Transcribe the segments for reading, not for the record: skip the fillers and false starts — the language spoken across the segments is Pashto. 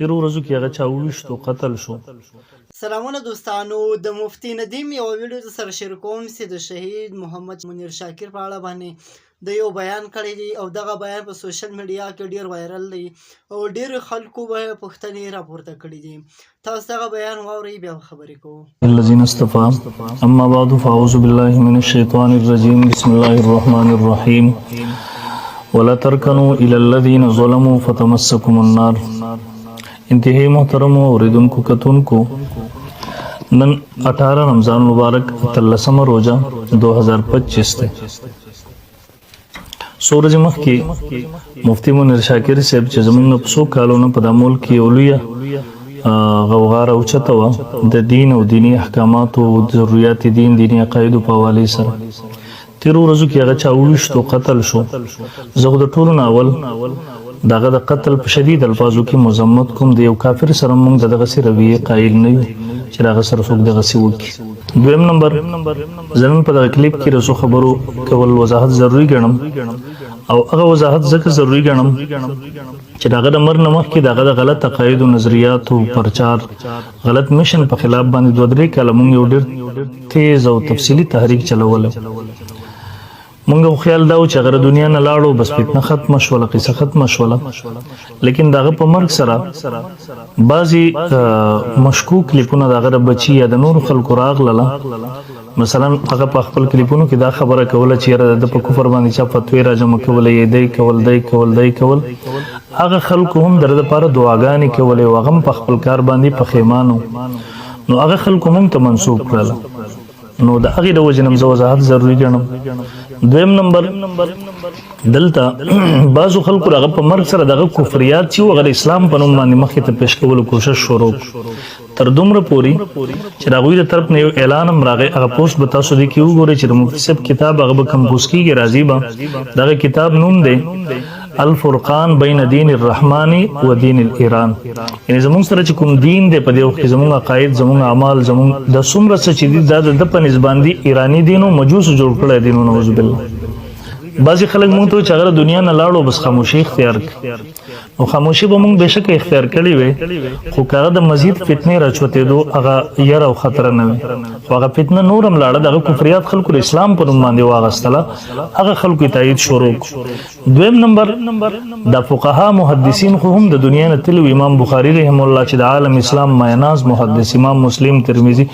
تیرو ورځو کې هغه چا وویشتو قتل شو. سلامونه دوستانو، د مفتی ندیم یو ویډیو در سره شریکوم چې د شهید محمد منیر شاکر په اړه باندې د یو بیان کړی دی او دغه بیان په سوشل میډیا کې ډیر وایرل دی او ډیر خلکو به پوښتنې راپورته کړي دي. تاسو دغه بیان واورئ بیا خبرې کوو. الذين اصطفى اما بعد فاعوذ بالله من الشيطان الرجيم بسم الله الرحمن الرحيم ولا تركنوا الى الذين ظلموا فتمسكم النار. انتہائی محترم اوریدونکو کتونکو، نن 18 رمضان مبارک 13 روزہ 2025 تے سورج مخ کې مفتی منیر شاکر صاحب چې زمونږ په 100 کالونو په د ملک کې اولیا غوغاره اوچته وه د دین او دینی احکاماتو او ضرورت دین دینی عقاید په حواله سره. تیرو ورځو کې هغه چا وویشتو قتل شو. زه د ټولو نه اول دغه د قتل په شدید الفاظو کې مذمت کوم. د یو کافر سره موږ دغه سي رویه قایل نه یو چې هغه سره څوک دغه سي وکړي. دویم نمبر، زمون په دغه کلیپ کې رسو خبرو کول وضاحت ضروری ګڼم او هغه وضاحت ځکه ضروری ګڼم چې دغه د مر نه مخکې دغه د غلط عقاید او نظریات او پرچار غلط میشن په خلاف باندې 2-3 کاله موږ یو ډېر تیز او تفصیلی تحریک چلول. مونږ خیال دا و چې اگر دنیا نه لاړو بس فتنه ختم شوله، قصه ختم شوله، لیکن دغه په مرګ سره بعضی مشکوک کلیپونه دغه د بچی یا د نور خلکو راغله. مثلا هغه په خپل کلیپونو کې دا خبره کوله چې د په کفر باندې چا فتوی راجمع کولې دی کول هغه خلکو هم در لپاره دعاګانې کولې او هغه په خپل کار باندې په خیمانو نو هغه خلکو هم ته منسوب کړل. نو د هغې د وجې نه زه وضاحت ضروري ګڼم. دویم نمبر، دلته بعضو خلکو هغه په مرګ سره دغه کفریات چې هغه د اسلام په نوم باندې مخې ته پیش کولو کوشش شروع تر دومره پورې چې د هغوی د طرف نه یو اعلان هم راغی. هغه پوسټ به تاسو دې کې وګورئ چې د مفتی صاحب کتاب هغه به کمپوز کېږي، راځي به. دغه کتاب نوم دی الفرقان بین دین الرحمن و دین الایران. یعنی زمونږ سره چې کوم دین دی په دې وخت کې زمونږ عقاید، زمونږ اعمال، زمونږ د څومره څه چې دي دا د په نسبت دی ایرانی دین او مجوس جوړ کړی دین. نعوذ بالله. بعضې خلک مونږ ته چې اگر دنیا نه لاړو بس خاموشي اختیار کړي، او خاموشي به مونږ بېشکه اختیار کړې وې، خو که هغه د مزید فتنې راچوتېدو هغه یره او خطره نه وي، خو هغه فتنه نور هم لاړه. دغه کفریات خلکو د اسلام په نوم باندې واغستله، هغه خلکو یې تایید شروع کړو. دویم نمبر، د فقها محدثین خو هم د دنیا نه تللي وو. امام بخاري رحم الله چې د عالم اسلام مایناز محدث، امام مسلم، ترمذي،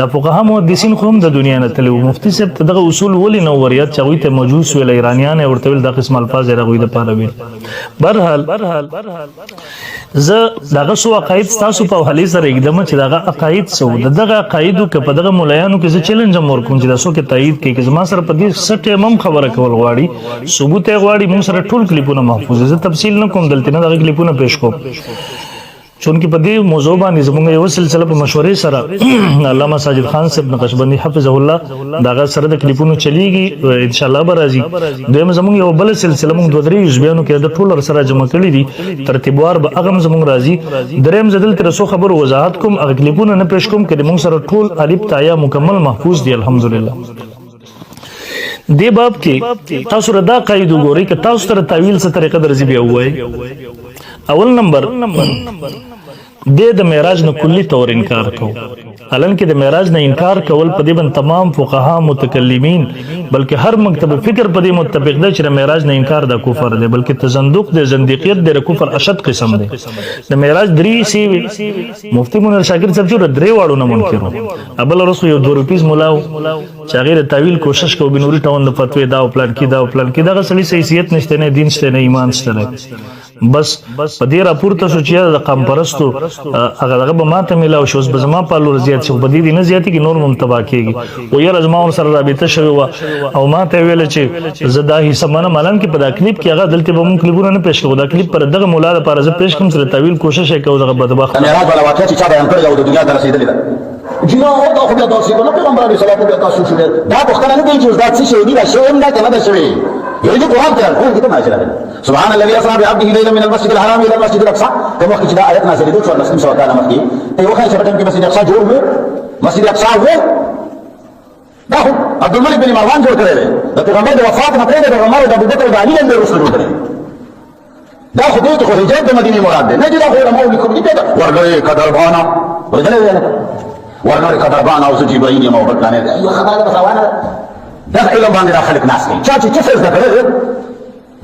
د فقها محدثین خو هم د دنیا نه تللي وو. مفتی صاحب ته دغه اصول ولې نه وريات چې هغوی ته مجوس ویل، ایرانیان یې ورته ویل، دا قسم الفاظ یې هغوی دپاره ویل. برحال زه دغه څو عقاید ستاسو په حوالې سره ږدم چې دغه عقاید څه وو. د دغه عقایدو که په دغه ملایانو کې زه چیلنج هم ورکوم چې دا څوک یې تایید کوي، که زما سره په دې څه ټایم هم خبره کول غواړي، ثبوت یې غواړي، موږ سره ټول کلیپونه محفوظ دي. زه تفصیل نه کوم دلته، نه دغه کلیپونه پیش کوم چونکې په دې موضوع باندې زموږ یو سلسله په مشورې سره علامه ساجد خان صاحب نقشبندي حفظه الله دغه سره د کلیپونو چلیږي، انشاءالله به راځي. دویم زموږ یو بله سلسله موږ 2-3 یوزبیانو کې د ټول سره جمع کړي دي، ترتیبوار به هغه هم زموږ راځي. دریم زه دلته رسو خبرو وضاحت کوم، هغه کلیپونه نه پیش کوم که موږ سره ټول الف تا یا مکمل محفوظ دي الحمدلله. دې باب کې تاسو را دا قاعده وګورئ که تاسو سره تعویل څه طریقه درځي بیا ووایئ. اول نمبر، د معراج نه کلی طور انکار کو. حالانکه د معراج نه انکار کول په دې باندې تمام فقها متکلمین بلکې هر مکتب فکر په دې متفق دی چې د معراج نه انکار د کفر دی، بلکې تزندق د زندقیت د کفر اشد قسم دی. د معراج 3 سی مفتی منیر شاکر صاحب چې 3 واړو نه منکر ابل رسو یو 2 روپیز مولاو چې هغه د تعویل کوشش کوي بنوري ټاون د فتوی دا او پلان کې دغه سړي حیثیت نشته، نه دین شته، نه ایمان شته. بس په دې راپورته شو چې د قام پرستو هغه به ماته میلاو شو، به زما په لور زیات شو، په دې نه زیاتې کې نور هم تباه کېږي. او یاره زما ورسره رابطه شوې وه او ما ته ویله چې زه دا حصه منم. حالانکه په دا کلیپ کې هغه دلته به مونږ کلیپونه نه پیش کوو، دا کلیپ پر دغه مولا دپاره زه پیش کوم چې د تعویل کوشش یې کوو. دغه بدبخت معراج والا واقعه چې چا بیان کړې ده او د دنیا ته رسېدلې ده، جناب دا خو بیا داسې ده، پیغمبر علیه السلام بیا تاسو شوې دا پوښتنه نه کوي چې دا څه شی دي، دا شوی هم ده که نه ده شوی. يريد القرآن كده هو كده ما يصير سبحان الذي أسرى بعبده ليلا من المسجد الحرام إلى المسجد الأقصى كما وقت كده آيات نازلة دوت شو سواء كان مكي أي وقت شفتم في مسجد الأقصى جوه مسجد الأقصى هو ده عبد الملك بن مروان جوه كده ده پیغمبر د وفات نه پرې ده پیغمبر د ابوبکر د علي له رسول جوړ کړي دا خو دې کې خو حجاب د مدینې مراد دی نه چې دا خو علماو لیکلي دي ورلوی قدربانه اورېدلی ویل ورلوی قدربانه او زه جبرائیل یم او بل پلانې ده یوه خبره ده بس روانه ده دغه علم باندې دا خلک ناست کوي چا چې کفر زده کړی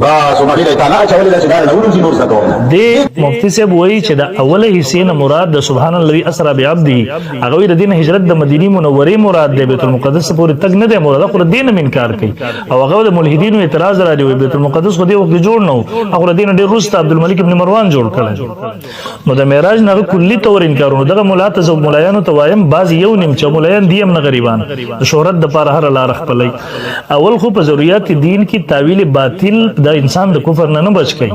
بس ومغې له تا نه اچولې ده چې دا نه ولوځي نور زده کوم نه دې مفتی صاحب وایي چې د اوله حصې نه مراد د سبحان الذي اسرا بعبده هغه وایي د دین هجرت د مدینې منورې مراد دی بیت المقدس پورې تګ نه دی مراد خو د دین انکار کوي او هغه د ملحدینو اعتراض را دی بیت المقدس خو دې وخت جوړ نه او د دین ډېر وروسته عبدالملک ابن مروان جوړ کړی نو د معراج نه کلی تور انکارونه دغه مولا ته مولایانو ته وایم بعض یو نیم چې مولایان دیم نه غریبان د شهرت د پاره هر لار خپلې اول خو په ضرورت دین کې تعویل باطل د انسان د کفر نه بچ کی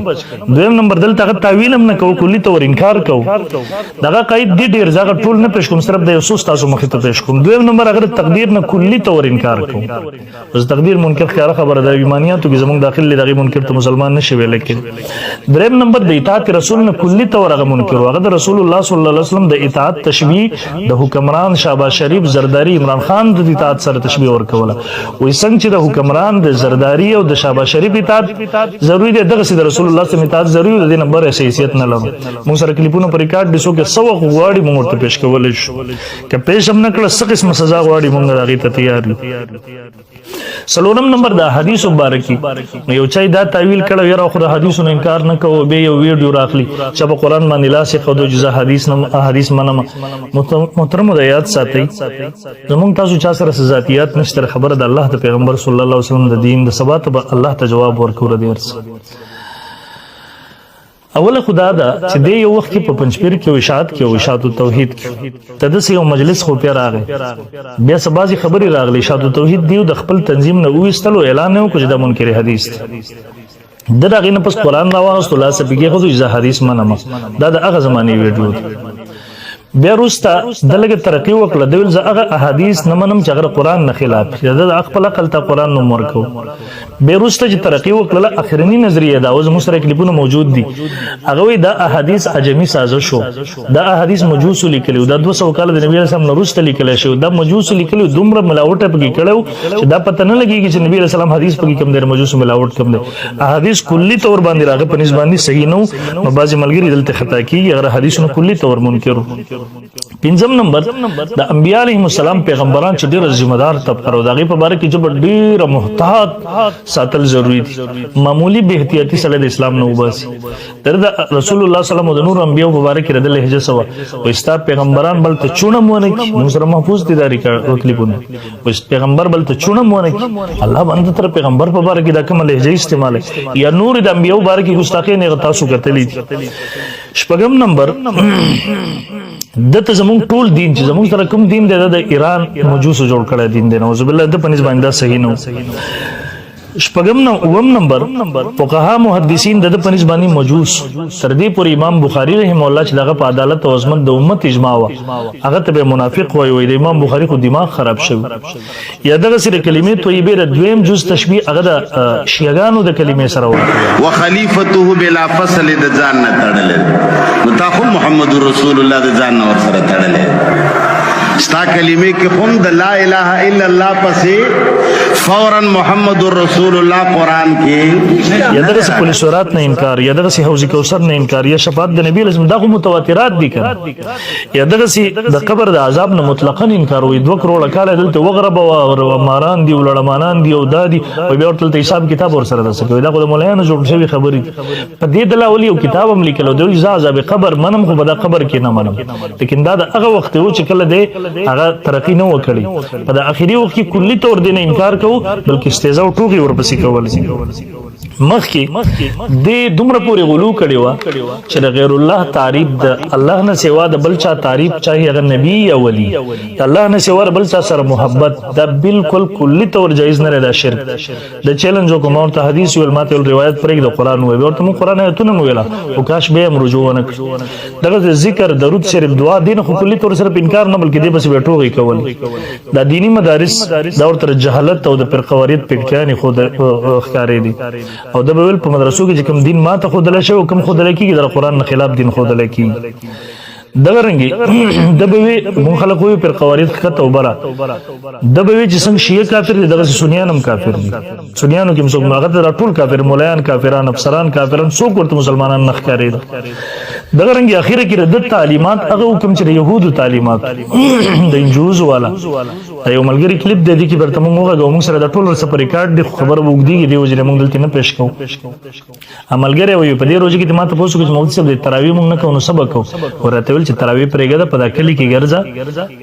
دویم نمبر دلته تعویل هم نه کو کلی تور انکار کو دغه قید دی ډیر ځکه ټول نه پېښ کوم صرف د یوسف تاسو مخې ته پېښ کوم دویم نمبر اگر تقدیر نه کلی تور انکار کو اوس تقدیر منکر خیره خبره د ایمانیاتو کې زموږ داخلي دغه منکر ته مسلمان نشي ویل کې دریم نمبر د اطاعت رسول نه کلی تور هغه منکر هغه د رسول الله صلی الله علیه وسلم د اطاعت تشبیه د حکمران شهباز شریف زرداری عمران خان د اطاعت سره تشبیه ورکوله وې څنګه چې د حکمران د زرداری او د شهباز شریف اطاعت ضروری دی دغه سي د رسول الله صلی الله علیه وسلم اطاعت ضروری دی نمبر حیثیت نه لرو موږ سره کلیپونه پر ریکارډ دي سو کې سو غواړي موږ ته پېښ کولای شو که پېښ هم نکړه څه قسم سزا غواړي موږ هغه ته تیار یو سلورم نمبر د حدیث مبارکی یو چای دا تعویل کړه یره خو د حدیثونو انکار نه کوو به یو ویډیو راخلی چې په قران باندې لاس خو د جزا حدیث منم محترم د یاد ساتي زموږ تاسو چا سره ذاتيات نشته خبره د الله د پیغمبر صلی الله علیه وسلم د دین د ثبات به الله ته جواب ورکوي ډیر اوله خدا دا چې د یو وخت په پنځپیر کې اشاعت کې اشاعت توحید کې تدس یو مجلس خو پیر راغی بیا سبازي خبري راغلی اشاعت توحید دیو د خپل تنظیم نه وېستلو اعلان نه وکړ د منکر حدیث دغه نه پس قران راوستو لا سپیږي خو د حدیث منم دا د هغه زماني ویډیو بیا روستا دلګه ترقی وکړه د ول هغه احادیث نه منم چې هغه قران نه خلاف د خپل عقل ته قران نو مرکو بیا روستا چې ترقی وکړه اخرنی نظریه دا اوس مسره کلیپونه موجود دي هغه وی دا احادیث عجمی سازش شو دا احادیث مجوس لیکلو دا 200 کال د نبی رسول الله روسته لیکل شو دا مجوس لیکلو دومره ملاوټه پکې کړو چې دا پته نه لګیږي چې نبی رسول الله حدیث پکې کم در مجوس ملاوټ کم دي احادیث کلی تور باندې راغه په نسبت باندې صحیح نو بعضی ملګری دلته خطا کیږي اگر حدیثونو کلی تور منکر پنځم نمبر د انبیاء علیهم السلام پیغمبران چې ډیر ذمہ دار طبقه او دغه په باره کې چې ډیر محتاط ساتل ضروری دي معمولی به احتیاطي سره د اسلام نه وباسي در د رسول الله صلی الله علیه وسلم د نور انبیاء مبارک رد لهجه سوا او استا پیغمبران بل ته چونه مونږ موږ سره محفوظ دي داری کلیپونه او پیغمبر بل ته چونه مونږ الله باندې تر پیغمبر په باره کې د کوم لهجه استعمال یا نور د انبیاء مبارک ګستاخی نه تاسو کتلی شپږم نمبر دته زموږ ټول دین چې زموږ سره کوم دین دی د ایران مجوس جوړ کړی دین دی نو بالله د پنځ باندې صحیح نو شپږم نو اوم نمبر فقها محدثین د پنځ باندې مجوس تر دې پورې امام بخاری رحم الله چې دغه په عدالت او عظمت د امت اجماع وا هغه ته منافق وای د امام بخاری خو دماغ خراب شو یا دغه سره کلمې طیبه د دویم جز تشبیه هغه د شیعاګانو د کلمې سره ورته وخلیفته بلا فصل د ځان نه تړلې متاخ محمد رسول الله د ځان نه ور سره تړلې ستا کلمه کې هم د لا اله الا الله پسې فورا محمد رسول الله قران کې یا دغه پولیس ورات نه انکار یا دغه حوض کوثر نه انکار یا شفاعت د نبی لازم دغه متواترات دي کړه یا دغه د قبر د عذاب نه مطلقاً انکار وي 2 کروڑ کال دلته وغرب او ماران دي ولړمانان دي او دادي او بیا ورته حساب کتاب ور سره دسه کوي دا د مولایانو جوړ شوی خبري په دې دلاولي او کتاب هم لیکلو د عذاب قبر منم خو په دا قبر کې نه منم لیکن دا هغه وخت و چې کله دی هغه ترقی نه وکړي په د اخیری وخت کې کلی تور دین انکار کوو بلکې استهزاء او ټوکی ورپسې کول مخکې د دومره پورې غلو کړي وا چې د غیر الله تعریف د الله نه سوا د بل چا تعریف چاهي هغه نبی یا ولی الله نه سوا بل چا سره محبت دا بالکل کلی تور جایز نه ده شرک د چیلنج کوم او ته حدیث ول ماته روایت پرې د قران وي ورته مو قران ایتونه ویلا او کاش به هم رجوع نه دغه ذکر درود شریف دعا دین خو کلی تور سره انکار نه بلکې د بس بیٹوږي کول دا دینی مدارس دا ورته جهالت او د فرقواریت پټکانی خو د ښکارې دي او د بل په مدرسو کې کوم دین ما ته خود له شو کوم خود له کیږي د قران نه خلاف دین خود له کیږي دغه رنګي دبوي مون خلک وي پر قوارض خطه وبره دبوي چې څنګه شیعه کافر دي دغه سنیان هم کافر دي سنیانو کې څوک ماغه ټول کافر مولایان کافران افسران کافران څوک ورته مسلمانان نه ښکاري دغه رنګي اخیره کې رد تعلیمات هغه حکم چې يهودو تعلیمات د انجوز والا یو ملګری کلیپ د دې کې برته موږ سره د ټول سره ریکارډ د خبر وګدي دی وجه موږ دلته نه پېښ کوو عملګری وي په دې روز کې ماته پوښتنه کوي چې موږ څه د تراوی موږ نه کوو سبق کوو ورته ویل چې تراوی پرېګه د پداکلی کې ګرځا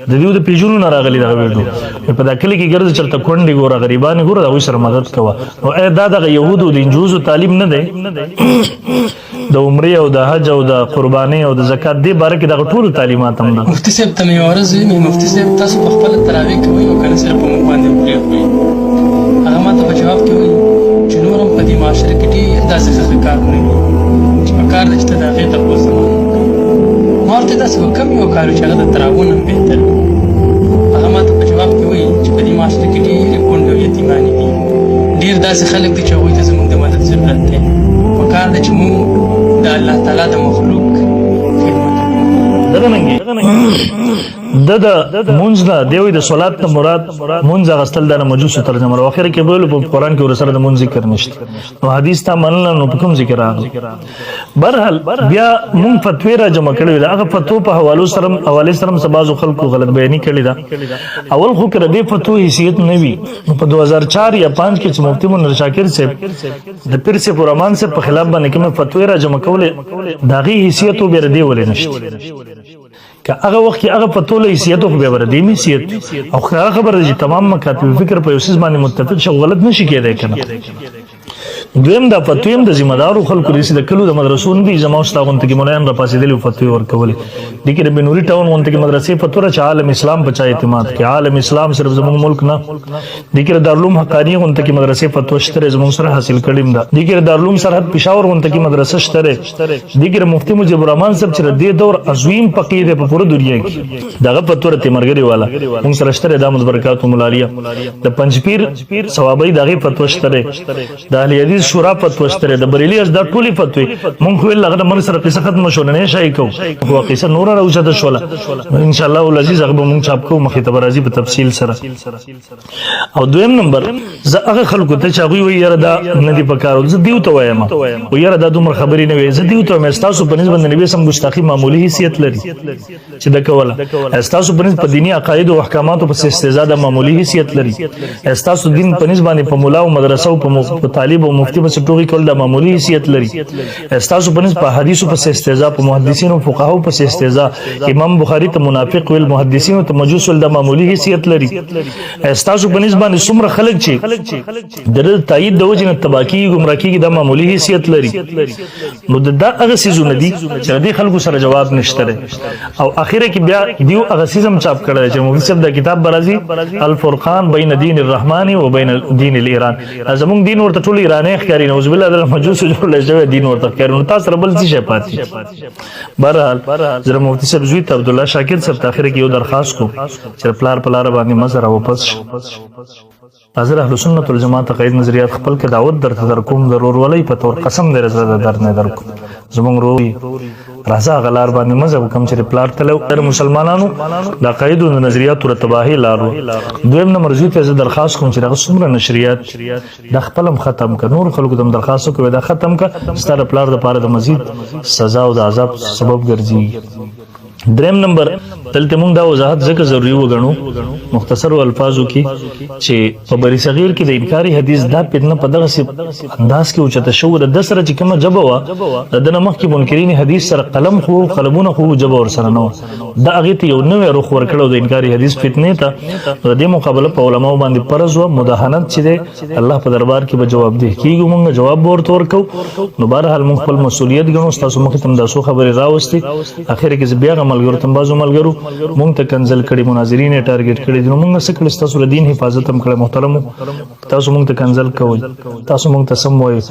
د دې د پیژونو نه راغلي دا ویډیو په پداکلی کې ګرځا چرته کونډي ګوره غریبان ګوره دا سره مدد کوه او دا د يهودو د انجوز تعلیم نه دی د عمره او د حج او د قرباني او د زکات دی باره کې د ټول تعلیمات هم ده مفتي صاحب ته مې ورځ وی مفتي صاحب تاسو په خپل تراوی کوي او کنه سره په مونږ باندې وکړي هغه ماته په جواب کې وی چې نورم په دې معاشره کې ډېر داسې کار نه چې په کار دشته د هغې تپوس ما ورته داسې کوم یو کار چې هغه د تراوون هم بهتر هغه ماته په جواب کې وی چې په دې معاشره کې ډېرې کونډې او یتیمانې دي ډېر داسې خلک دي چې هغوی ته زموږ د مدد ضرورت دی په کار ده چې موږ د الله تعالی د مخلوق خدمت د منځ نه دیوی د صلات نه مراد منځ غستل د مجوس ترجمه او اخر کې بول په قران کې ورسره د منځ ذکر نشته نو حدیث ته منل نو په کوم ذکر راغلی برحال بیا مون فتوی را جمع کړی دا هغه فتو په حوالو سره سبازو خلکو غلط بیانی کړی دا اول خو کړه دې فتو حیثیت نه وی په 2004 یا 5 کې چې مفتی منیر شاکر صاحب د پیر سے پرمان سے په خلاف باندې کوم فتوی را جمع کولې داغي حیثیت او بیر دی ولې نشته که هغه وخت کې هغه په ټوله حیثیت خو به ورته حیثیت او خبره چې تمام مکاتب فکر په یوسیس باندې متفق شو غلط نشي کېدای کنه دویم دا فتویم د ذمہ دارو خلکو لري د کلو د مدرسو نه دي زمو استاغون ته کې مولایان را پاسې دي فتوی ورکول دي کې بنوري ټاون وونته کې مدرسې فتوره چې عالم اسلام بچا اعتماد کې عالم اسلام صرف زموږ ملک نه دي کې دارالعلوم حقانی وونته کې مدرسې فتوا شته زموږ سره حاصل کړیم دا دي کې دارالعلوم سرحد پېښور وونته کې مدرسه شته دي کې مفتی مجيب الرحمن صاحب چې د دور عظیم فقيه په پوره دنیا کې دغه فتوره تیمرګری والا موږ سره شته د امت برکات مولالیه د پنځپیر ثوابي دغه فتوا شته د اهل حدیث شورا فتوا شته د بریلی از د ټولي فتوی مونږ ویل هغه من سره قصه ختم شو نه شي کو هو قصه نور راوځه شوله ان شاء الله العزيز هغه مونږ چاپ کو مخې ته راځي په تفصیل سره او دویم نمبر زه هغه خلکو ته چې هغه وی یاره دا نه دی پکارو زه دیو ته وایم او یاره دا دومره خبرې نه وي زه دیو ته مې تاسو په نسبت نبی سم ګستاخی معمولی حیثیت لري چې دا کوله تاسو په نسبت دینی عقاید او احکاماتو په استهزاء د معمولی حیثیت لري تاسو دین په نسبت باندې په مولا او مدرسو په طالب او مفتی په ټوګي کول د معمولی حیثیت لري تاسو په نسبت حدیثو په استهزاء په محدثینو فقهاو په استهزاء امام بخاری ته منافق ویل محدثینو ته مجوس ول د معمولی حیثیت لري تاسو په نسبت باندې څومره خلک چې د تایید د وجنه تباکی گمراهی د معمولی حیثیت لري نو دا هغه سيزونه دي چې د خلکو سره جواب نشته او اخیره کې بیا دیو هغه سیزم چاپ کړی چې مفتی صاحب د کتاب برازي الفرقان بین دین الرحمن و بین دین الایران زموږ دین ورته ټول ایرانی ښکاری نوز بالله د مجوس جوړل شوی دین ورته ښکاری نو تاسو ربل څه شي پاتې بهرحال زه مفتی صاحب زوی ته عبد الله شاکر صاحب ته اخر کې یو درخواست کو چې پلار باندې مزر واپس حضرت اهل سنت والجماعت قید نظریات خپل کې دعوت درته در کوم ضرور ولې په تور قسم دې رضا در نه در کوم زمونږ روي رضا غلار باندې مذهب کم چې پلار تلو مسلمانانو د قید او نظریات تر تباہی لارو دویم نمبر زوی ته درخواست کوم چې د څومره نشریات د خپلم ختم ک نور خلکو دم درخواست کوي دا ختم ک ستاره پلار د پاره د مزید سزا او د عذاب سبب ګرځي دریم نمبر دلته موږ دا وضاحت ځکه ضروری وګڼو مختصر الفاظو کې چې په بری صغیر کې د انکاری حدیث دا پدنه په دغه انداز کې اوچته شو د سره چې کومه جبه وا د دنه مخ کې منکرین حدیث سره قلمونه خو جبه ور سره نو دا هغه ته یو نوې روخ ورکړو د انکاری حدیث فتنه ته د دې مقابله په علماء باندې فرض او مداهنت چې الله په دربار کې به جواب دی کیږي موږ جواب ورته ورکو نو بهرحال موږ خپل مسؤلیت ګڼو تاسو مخ ته تاسو خبرې راوستي اخر کې بیا ملګرو تم بازو ملګرو مونږ ته کنزل کړي مناظرین یې ټارګټ کړي دي نو مونږ څه کړي تاسو د دین حفاظت هم کړی محترمو تاسو مونږ ته کنزل کوئ تاسو مونږ ته سم وایي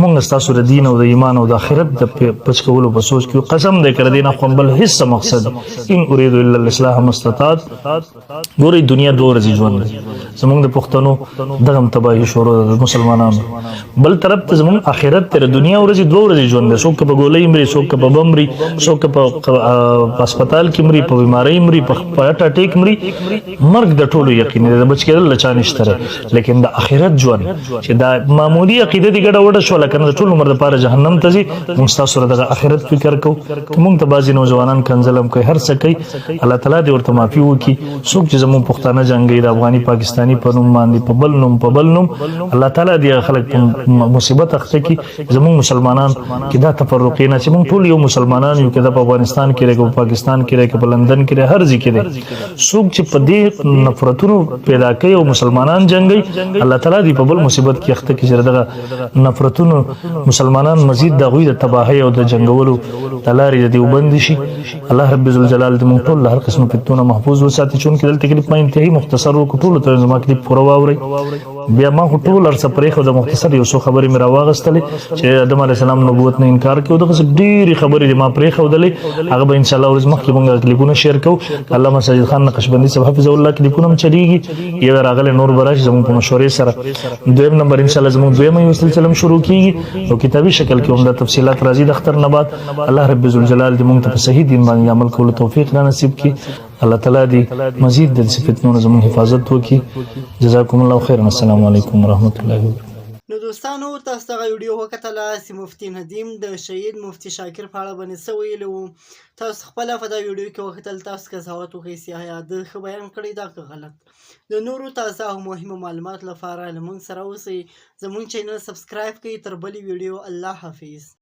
مونږ ستاسو د دین او د ایمان او د آخرت د پچ کولو په سوچ کې قسم دی کړی دی نه خو بل هیڅ مقصد ان اريد الا الاصلاح ما استطعت ګورئ دنیا دوه ورځې ژوند دی زمونږ د پښتنو دغه تباهي شروع ده د مسلمانانو بل طرف ته زمونږ آخرت تر دنیا ورځې دوه ورځې ژوند دی څوک په ګولۍ مري څوک په بم مري څوک په هسپتال کې مري په بیمارۍ مري په هارټ اټیک مري مرګ د ټولو یقین دی د بچ کېدل له چا نشته لیکن د آخرت ژوند چې دا معمولی عقیده دی ګډه وډه شوله کنه د ټول عمر دپاره جهنم ته ځي موږ ستاسو سره دغه آخرت فکر کوو که موږ ته بعضې نوجوانان کنځل هم کوي هر څه کوي الله تعالی دې ورته معافي وکړي څوک چې زموږ پښتانه جنګوي د افغاني پاکستاني په نوم باندې په بل نوم الله تعالی دې خلک په مصیبت اخته کړي زموږ مسلمانان کې دا تفرقې نه چې موږ ټول یو مسلمانان یو که دا په افغانستان کې دی که په پاکستان کې دی که په لندن کې دی هر ځای کې دی څوک چې په دې نفرتونو پیدا کوي او مسلمانان جنګوي الله تعالی دې په بل مصیبت کې اخته کړي چې دغه نفرتونو مسلمانان مزید د هغوی د تباهۍ او د جنګولو د لارې د دې وبند شي الله رب ذوالجلال دې موږ ټول له هر قسم فتنو نه محفوظ وساتي چونکې دلته کلیپ ما انتهایي مختصر وکړو ټولو ته زما کلیپ پوره واورئ بیا ما خو ټول هر څه پرېښود مختصر یو څو خبرې مې راواغېستلې چې آدم علیه السلام نبوت نه انکار کوي دغسې ډېرې خبرې دي ما پرېښودلې هغه به انشاءالله ورځ مخکې موږ کلیپونه شیر کوو علامه ساجد خان نقشبندي صاحب حفظه الله کلیپونه هم چلیږي یو راغلی نور به راشي زموږ په مشورې سره دویم نمبر انشاءالله زموږ دویمه یو سلسله هم شروع کېږي او کتابي شکل کې هم دا تفصیلات راځي د اختر نه بعد الله رب ذوالجلال دې موږ ته په صحیح دین باندې عمل کولو توفیق را نصیب کړي الله تعالی دې مزید د فتنو زموږ حفاظت وکړي جزاکم الله خیر السلام علیکم ورحمۃ اللہ وبرکاتہ نو دوستانو تاسو دغه ویډیو وکتله چې مفتي ندیم د شهید مفتي شاکر په اړه باندې څه ویلي وو تاسو خپله په دا ویډیو کې وکتل تاسو قضاوت وکړئ چې آیا ده ښه بیان کړی دا که غلط د نورو تازه او مهمو معلومات لپاره له موږ سره اوسئ زموږ چینل سبسکرایب کړئ تر بلې ویډیو الله حافظ